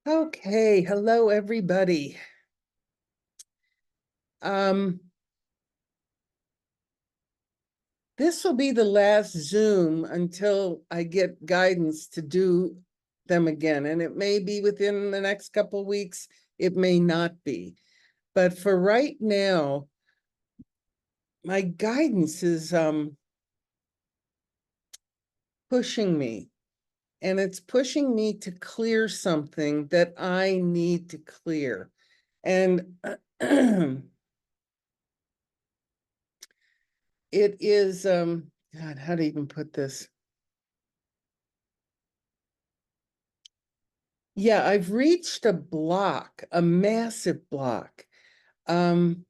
Okay, hello everybody. This will be the last Zoom until I get guidance to do them again, and it may be within the next couple weeks, it may not be. But for right now, my guidance is pushing me, and it's pushing me to clear something that I need to clear. And it is, God, how to even put this? Yeah, I've reached a block, a massive block. And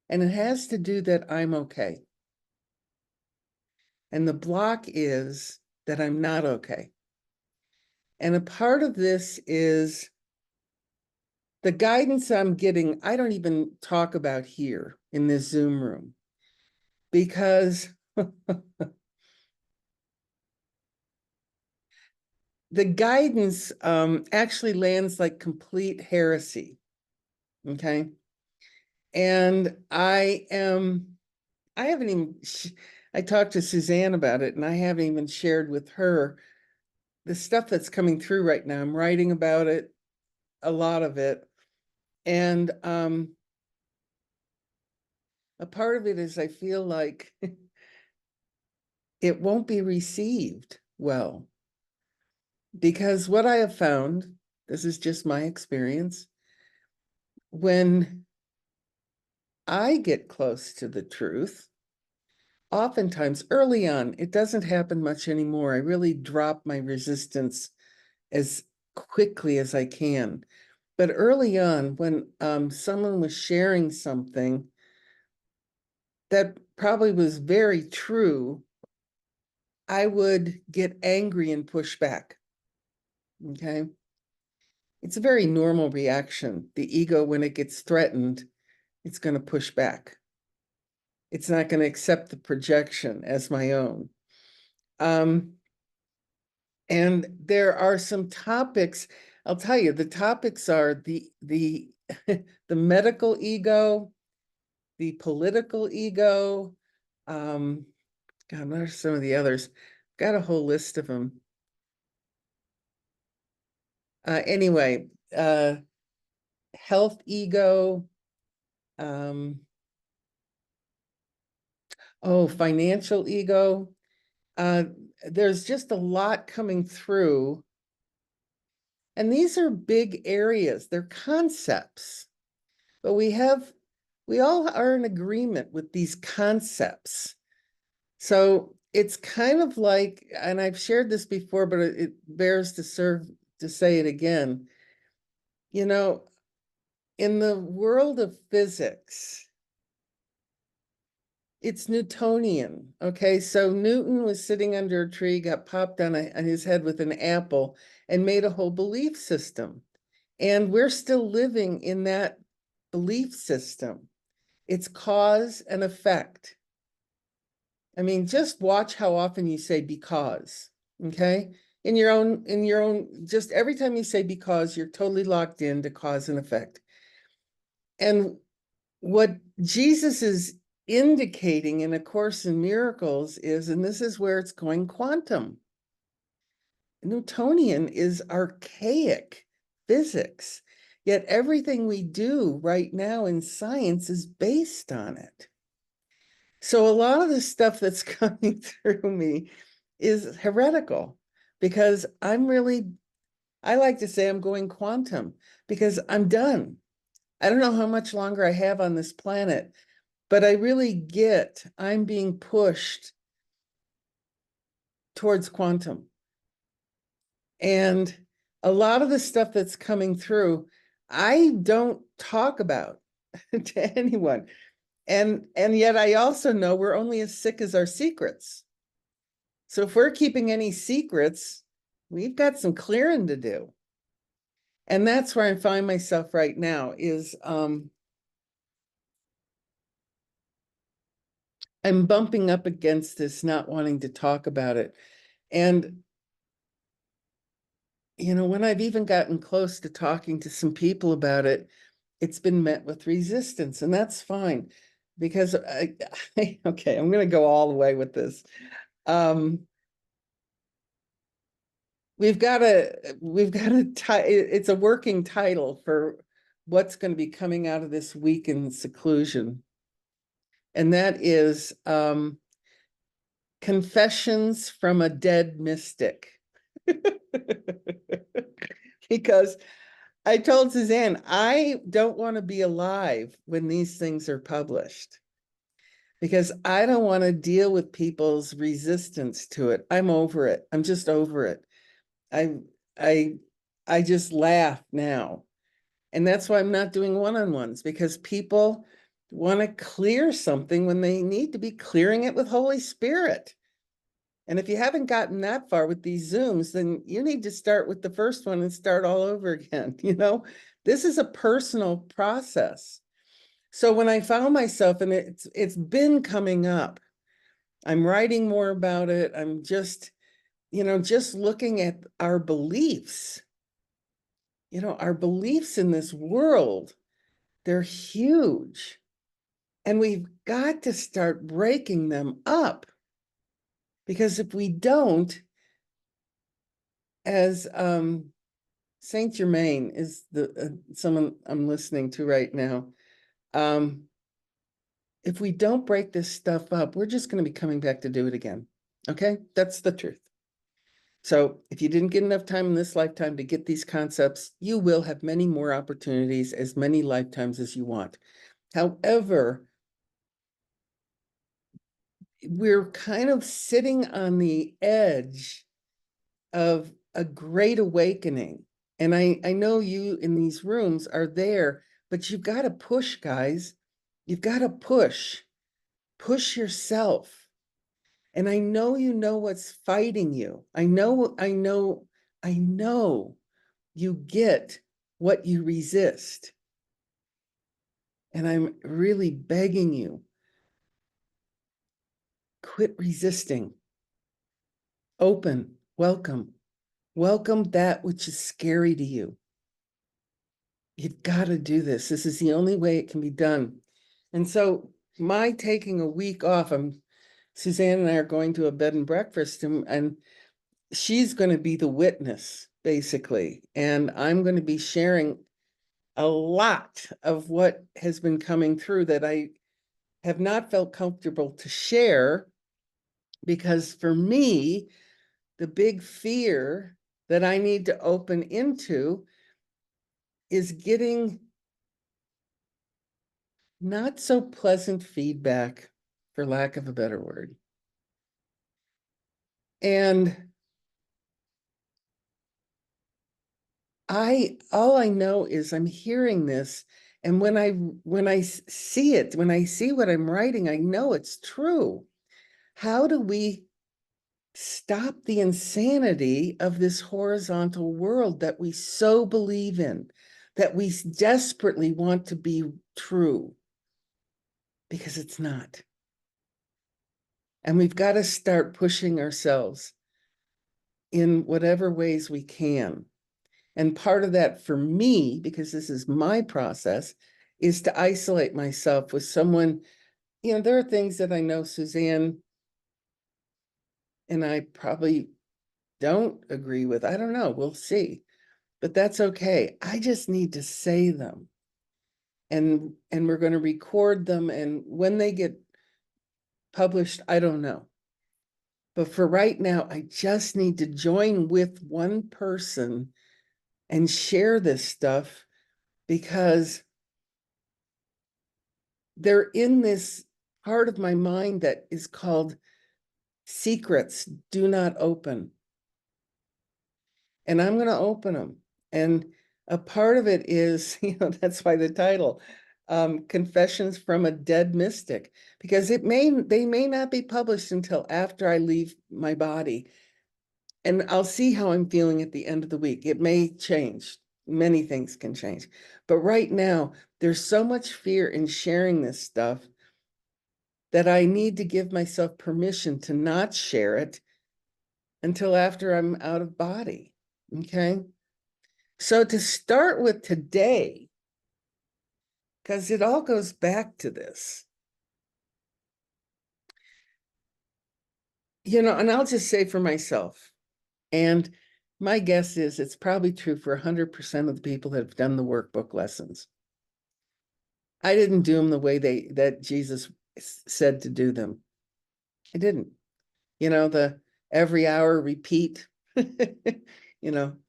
it has to do that I'm okay. And the block is that I'm not okay. And a part of this is the guidance I'm getting, I don't even talk about here in this Zoom room because the guidance actually lands like complete heresy. Okay. And I haven't even, I talked to Suzanne about it, and I haven't even shared with her the stuff that's coming through right now. I'm writing about it, a lot of it. And a part of it is I feel like it won't be received well. Because what I have found, this is just my experience, when I get close to the truth, oftentimes early on, it doesn't happen much anymore. I really drop my resistance as quickly as I can. But early on, when someone was sharing something that probably was very true, I would get angry and push back. Okay. It's a very normal reaction. The ego, when it gets threatened, it's going to push back. It's not going to accept the projection as my own. And there are some topics, I'll tell you, the topics are the the medical ego, the political ego. God, what are some of the others? Got a whole list of them. Anyway, health ego. Financial ego. There's just a lot coming through. And these are big areas. They're concepts. But we all are in agreement with these concepts. So it's kind of like, and I've shared this before, but it bears to serve to say it again. You know, in the world of physics, it's Newtonian. Okay, so Newton was sitting under a tree, got popped on his head with an apple, and made a whole belief system. And we're still living in that belief system. It's cause and effect. I mean, just watch how often you say because, okay? In your own, just every time you say because, you're totally locked into cause and effect. And what Jesus is indicating in A Course in Miracles is, and this is where it's going quantum. Newtonian is archaic physics, yet everything we do right now in science is based on it. So a lot of the stuff that's coming through me is heretical because I like to say I'm going quantum because I'm done. I don't know how much longer I have on this planet, but I really get I'm being pushed towards quantum. And a lot of the stuff that's coming through, I don't talk about to anyone. And yet I also know we're only as sick as our secrets. So if we're keeping any secrets, we've got some clearing to do. And that's where I find myself right now is I'm bumping up against this, not wanting to talk about it. And when I've even gotten close to talking to some people about it, it's been met with resistance, and that's fine because okay, I'm going to go all the way with this. We've got it's a working title for what's going to be coming out of this week in seclusion. And that is Confessions from a Dead Mystic. Because I told Suzanne, I don't want to be alive when these things are published, because I don't want to deal with people's resistance to it. I'm over it. I'm just over it. I I I just laugh now. And that's why I'm not doing one-on-ones, because people want to clear something when they need to be clearing it with Holy Spirit. And if you haven't gotten that far with these Zooms, then you need to start with the first one and start all over again. This is a personal process. So when I found myself, and it's been coming up, I'm writing more about it. I'm just looking at our beliefs. Our beliefs in this world, they're huge. And we've got to start breaking them up. Because if we don't, as Saint Germain is someone I'm listening to right now, if we don't break this stuff up, we're just going to be coming back to do it again. Okay? That's the truth. So if you didn't get enough time in this lifetime to get these concepts, you will have many more opportunities, as many lifetimes as you want. However, we're kind of sitting on the edge of a great awakening. And I know you in these rooms are there, but you've got to push, guys. You've got to push yourself. And I know what's fighting you. I know you get what you resist. And I'm really begging you, quit resisting. Open, welcome that which is scary to you. You've got to do this. This is the only way it can be done. And so my taking a week off, Suzanne and I are going to a bed and breakfast, and she's going to be the witness, basically. And I'm going to be sharing a lot of what has been coming through that I have not felt comfortable to share, because for me, the big fear that I need to open into is getting not so pleasant feedback, for lack of a better word. And all I know is I'm hearing this, and when I see it, when I see what I'm writing, I know it's true. How do we stop the insanity of this horizontal world that we so believe in, that we desperately want to be true? Because it's not. And we've got to start pushing ourselves in whatever ways we can. And part of that for me, because this is my process, is to isolate myself with someone. There are things that I know Suzanne and I probably don't agree with. I don't know. We'll see. But that's okay. I just need to say them. And we're going to record them. And when they get published, I don't know. But for right now, I just need to join with one person and share this stuff, because they're in this part of my mind that is called secrets do not open. And I'm going to open them. And a part of it is, that's why the title, Confessions from a Dead Mystic, because they may not be published until after I leave my body. And I'll see how I'm feeling at the end of the week. It may change. Many things can change. But right now, there's so much fear in sharing this stuff that I need to give myself permission to not share it until after I'm out of body. Okay. So to start with today, because it all goes back to this, and I'll just say for myself, and my guess is it's probably true for 100% of the people that have done the workbook lessons. I didn't do them the way that Jesus said to do them. I didn't. The every hour repeat, do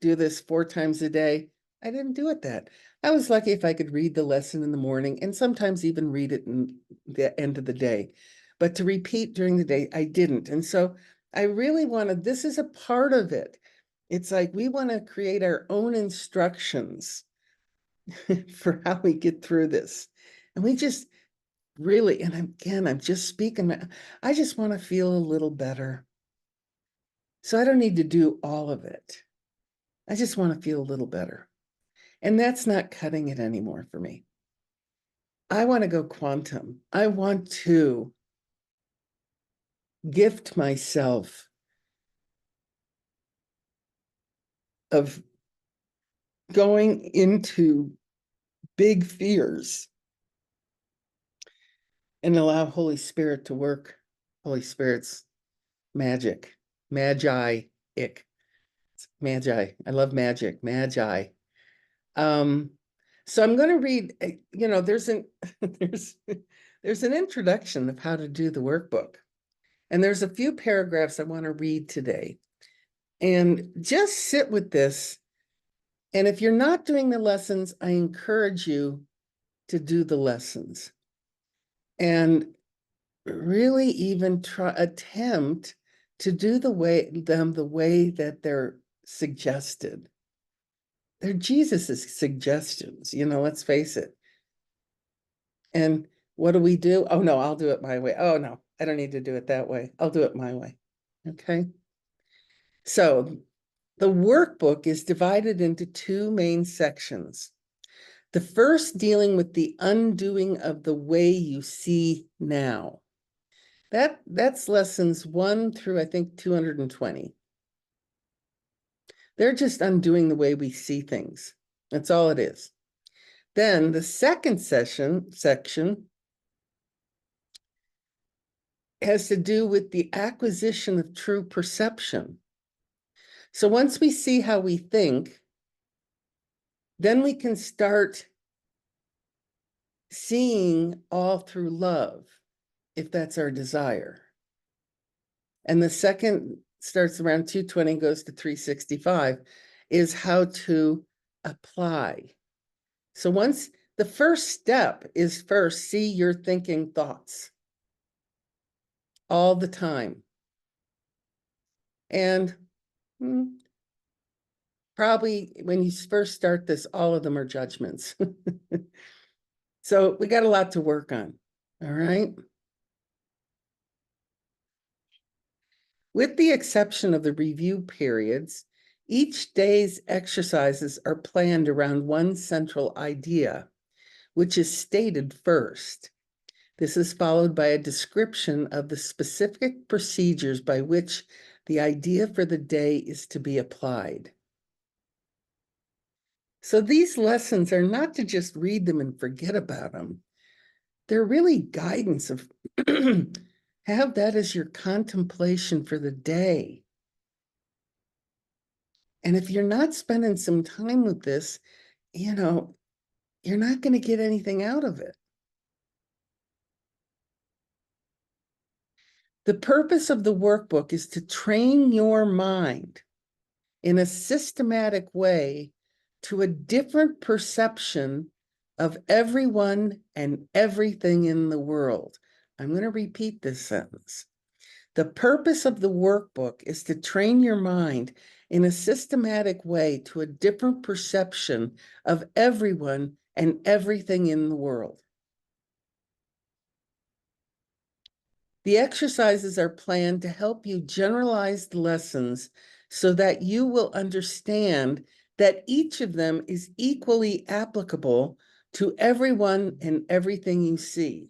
this 4 times a day. I didn't do it that. I was lucky if I could read the lesson in the morning and sometimes even read it in the end of the day. But to repeat during the day, I didn't. And so I really this is a part of it. It's like we want to create our own instructions for how we get through this. And we just really, and again, I'm just speaking, I just want to feel a little better. So I don't need to do all of it. I just want to feel a little better. And that's not cutting it anymore for me. I want to go quantum. I want to gift myself of going into big fears and allow Holy Spirit to work. Holy Spirit's magic, magi-ic. Magi. I love magic, magi. So I'm going to read, there's there's an introduction of how to do the workbook. And there's a few paragraphs I want to read today. And just sit with this. And if you're not doing the lessons, I encourage you to do the lessons. And really even attempt to do the way that they're suggested. They're Jesus's suggestions, let's face it. And what do we do? Oh, no, I'll do it my way. Oh, no, I don't need to do it that way. I'll do it my way. Okay. So the workbook is divided into 2 main sections. The first dealing with the undoing of the way you see now. That's lessons 1 through, I think, 220. They're just undoing the way we see things. That's all it is. Then the second section has to do with the acquisition of true perception. So once we see how we think, then we can start seeing all through love, if that's our desire. And the second starts around 220, goes to 365, is how to apply. So once the first step is first see your thinking thoughts all the time. And probably when you first start this, all of them are judgments. So we got a lot to work on. All right. With the exception of the review periods, each day's exercises are planned around one central idea, which is stated first. This is followed by a description of the specific procedures by which the idea for the day is to be applied. So these lessons are not to just read them and forget about them. They're really guidance of have that as your contemplation for the day. And if you're not spending some time with this, you're not going to get anything out of it. The purpose of the workbook is to train your mind in a systematic way to a different perception of everyone and everything in the world. I'm going to repeat this sentence. The purpose of the workbook is to train your mind in a systematic way to a different perception of everyone and everything in the world. The exercises are planned to help you generalize the lessons so that you will understand that each of them is equally applicable to everyone and everything you see.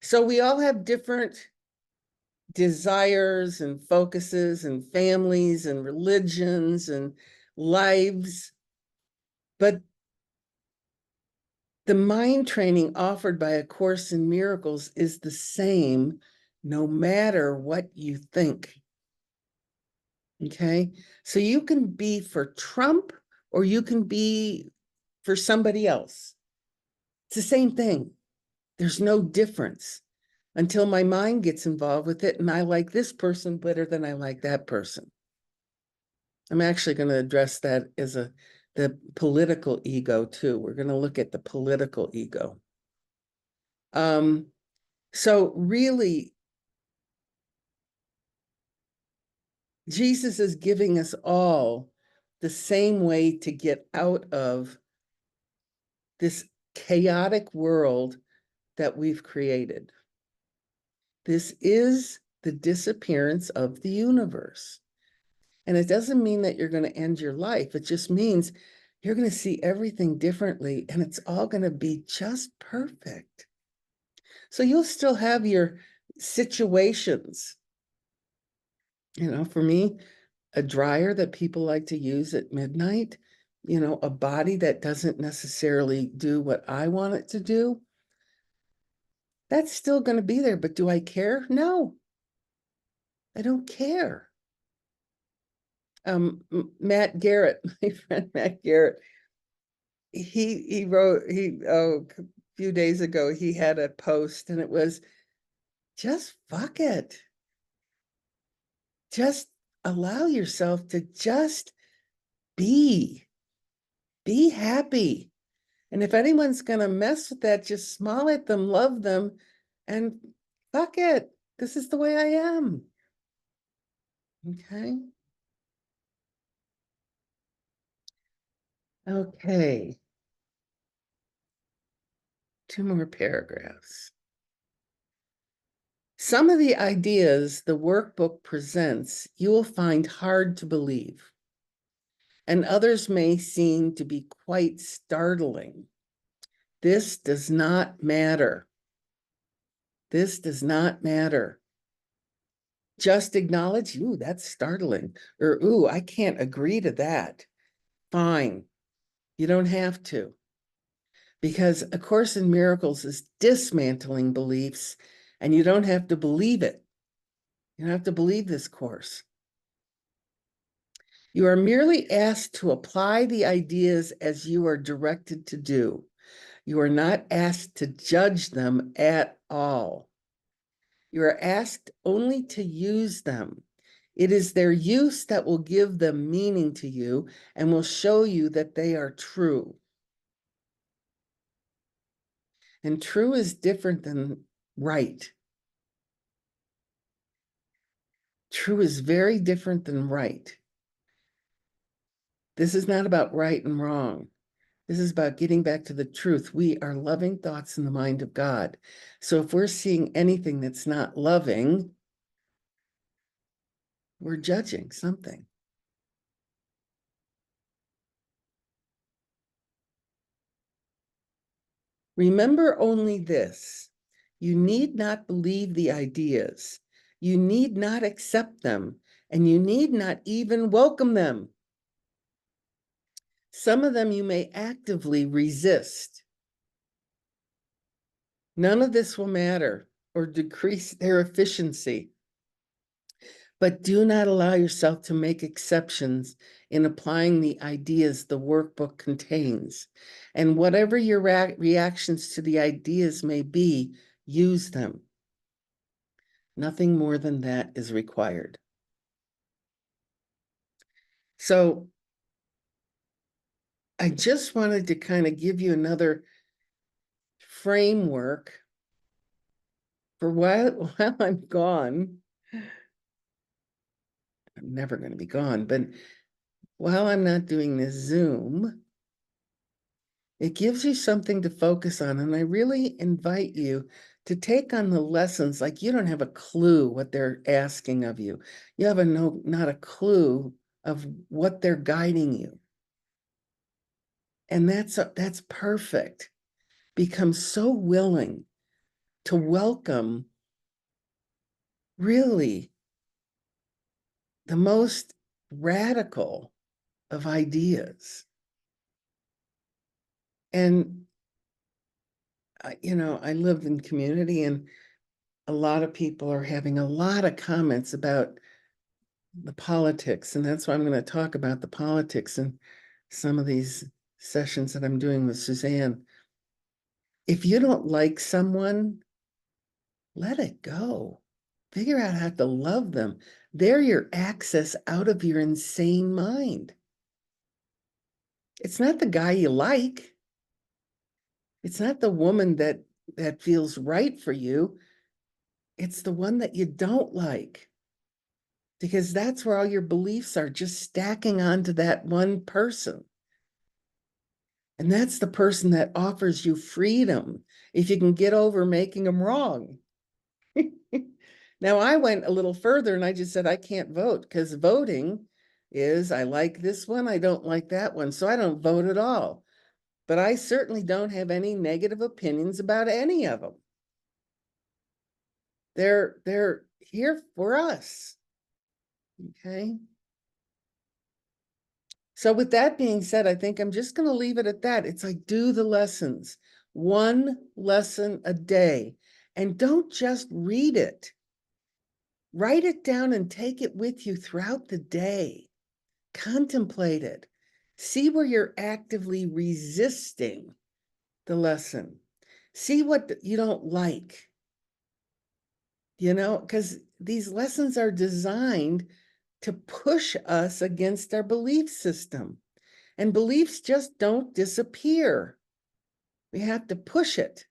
So we all have different desires and focuses and families and religions and lives. But the mind training offered by A Course in Miracles is the same no matter what you think. Okay? So you can be for Trump or you can be for somebody else. It's the same thing. There's no difference until my mind gets involved with it and I like this person better than I like that person. I'm actually going to address that as the political ego too. We're going to look at the political ego. So really, Jesus is giving us all the same way to get out of this chaotic world that we've created. This is the disappearance of the universe. And it doesn't mean that you're going to end your life. It just means you're going to see everything differently and it's all going to be just perfect. So you'll still have your situations. You know, for me, a dryer that people like to use at midnight, you know, a body that doesn't necessarily do what I want it to do, that's still going to be there. But do I care? No, I don't care. Matt Garrett, my friend Matt Garrett, he wrote, a few days ago, he had a post and it was, just fuck it. Just allow yourself to just be happy. And if anyone's going to mess with that, just smile at them, love them, and fuck it. This is the way I am. Okay. Okay. 2 more paragraphs. Some of the ideas the workbook presents you will find hard to believe, and others may seem to be quite startling. This does not matter. This does not matter. Just acknowledge, ooh, that's startling, or ooh, I can't agree to that. Fine. You don't have to. Because A Course in Miracles is dismantling beliefs, and you don't have to believe it. You don't have to believe this course. You are merely asked to apply the ideas as you are directed to do. You are not asked to judge them at all. You are asked only to use them. It is their use that will give them meaning to you and will show you that they are true. And true is different than right. True is very different than right. This is not about right and wrong. This is about getting back to the truth. We are loving thoughts in the mind of God. So if we're seeing anything that's not loving, we're judging something. Remember only this: you need not believe the ideas. You need not accept them, and you need not even welcome them. Some of them you may actively resist. None of this will matter or decrease their efficiency. But do not allow yourself to make exceptions in applying the ideas the workbook contains. And whatever your reactions to the ideas may be, use them. Nothing more than that is required. So I just wanted to kind of give you another framework for while I'm gone. I'm never going to be gone, but while I'm not doing this Zoom, it gives you something to focus on. And I really invite you to take on the lessons like you don't have a clue what they're asking of you. You have not a clue of what they're guiding you. And that's perfect. Become so willing to welcome really the most radical of ideas. And, I live in community, and a lot of people are having a lot of comments about the politics. And that's why I'm going to talk about the politics in some of these sessions that I'm doing with Suzanne. If you don't like someone, let it go. Figure out how to love them. They're your access out of your insane mind. It's not the guy you like. It's not the woman that feels right for you. It's the one that you don't like. Because that's where all your beliefs are, just stacking onto that one person. And that's the person that offers you freedom if you can get over making them wrong. Now, I went a little further and I just said, I can't vote, because voting is, I like this one, I don't like that one, so I don't vote at all. But I certainly don't have any negative opinions about any of them. They're here for us. Okay. So with that being said, I think I'm just going to leave it at that. It's like, do the lessons, one lesson a day, and don't just read it. Write it down and take it with you throughout the day. Contemplate it. See where you're actively resisting the lesson. See what you don't like, because these lessons are designed to push us against our belief system. And beliefs just don't disappear. We have to push it.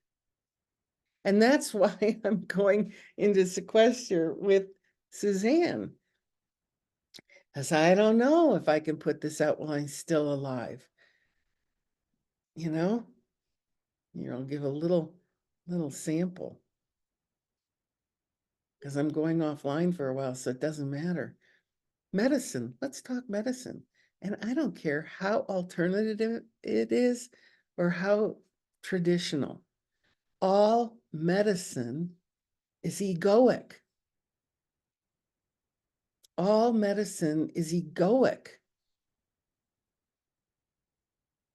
And that's why I'm going into sequester with Suzanne, because I don't know if I can put this out while I'm still alive. I'll give a little sample, because I'm going offline for a while, so it doesn't matter. Medicine, let's talk medicine. And I don't care how alternative it is or how traditional. All medicine is egoic. All medicine is egoic,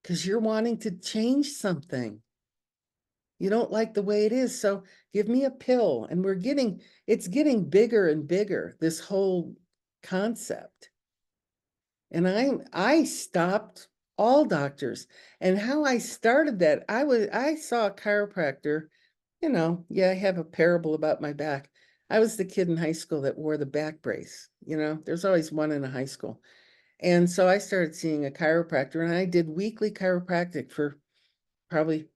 because you're wanting to change something. You don't like the way it is, so give me a pill. And it's getting bigger and bigger, this whole concept. And I stopped all doctors. And how I started that, I saw a chiropractor, I have a parable about my back. I was the kid in high school that wore the back brace. There's always one in a high school. And so I started seeing a chiropractor, and I did weekly chiropractic for probably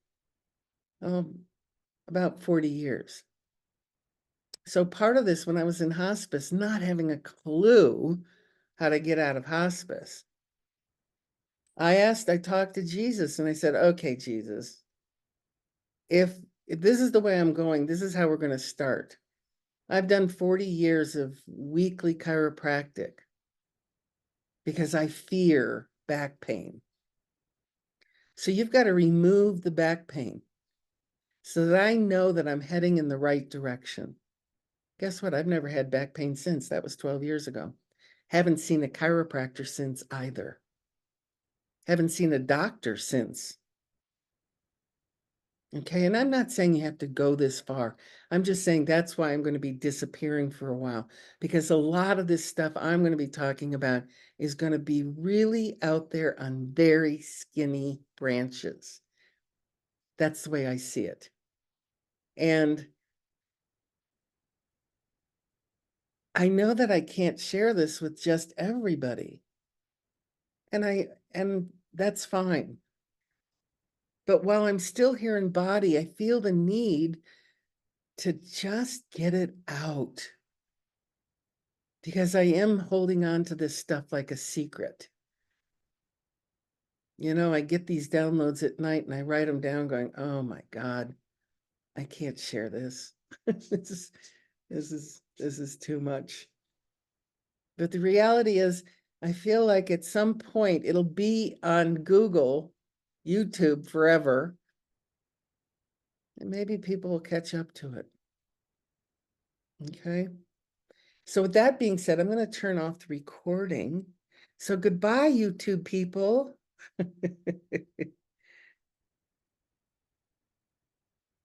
about 40 years. So part of this, when I was in hospice, not having a clue how to get out of hospice, I talked to Jesus, and I said, okay, Jesus, if this is the way I'm going, this is how we're going to start. I've done 40 years of weekly chiropractic because I fear back pain. So you've got to remove the back pain so that I know that I'm heading in the right direction. Guess what? I've never had back pain since. That was 12 years ago. Haven't seen a chiropractor since either. Haven't seen a doctor since. Okay, and I'm not saying you have to go this far. I'm just saying that's why I'm going to be disappearing for a while, because a lot of this stuff I'm going to be talking about is going to be really out there on very skinny branches. That's the way I see it. And I know that I can't share this with just everybody. And that's fine. But while I'm still here in body, I feel the need to just get it out, because I am holding on to this stuff like a secret. I get these downloads at night and I write them down going, oh my God, I can't share this. This is too much. But the reality is, I feel like at some point it'll be on Google, YouTube forever. And maybe people will catch up to it. Okay. So with that being said, I'm going to turn off the recording. So goodbye, YouTube people.